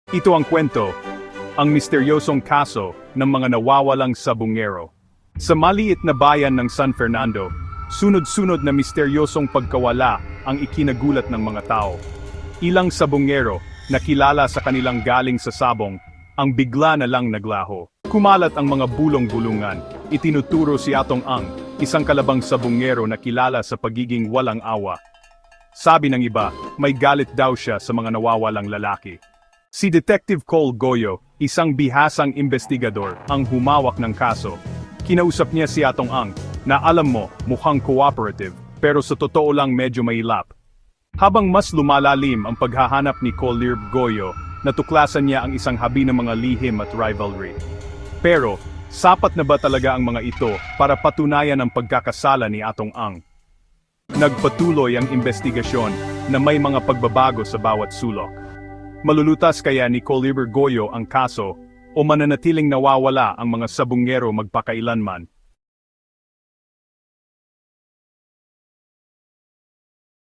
Ito ang kwento, ang misteryosong kaso ng mga nawawalang sabungero. Sa maliit na bayan ng San Fernando, sunod-sunod na misteryosong pagkawala ang ikinagulat ng mga tao. Ilang sabungero na kilala sa kanilang galing sa sabong, ang bigla na lang naglaho. Kumalat ang mga bulong-bulungan, itinuturo si Atong Ang, isang kalabang sabungero na kilala sa pagiging walang awa. Sabi ng iba, may galit daw siya sa mga nawawalang lalaki. Si Detective Cole Goyo, isang bihasang investigador, ang humawak ng kaso. Kinausap niya si Atong Ang, na alam mo, mukhang cooperative, pero sa totoo lang medyo mailap. Habang mas lumalalim ang paghahanap ni Cole Goyo, natuklasan niya ang isang habi ng mga lihim at rivalry. Pero, sapat na ba talaga ang mga ito para patunayan ang pagkakasala ni Atong Ang? Nagpatuloy ang investigasyon na may mga pagbabago sa bawat sulok. Malulutas kaya ni Cole Goyo ang kaso o mananatiling nawawala ang mga sabungero magpakailanman?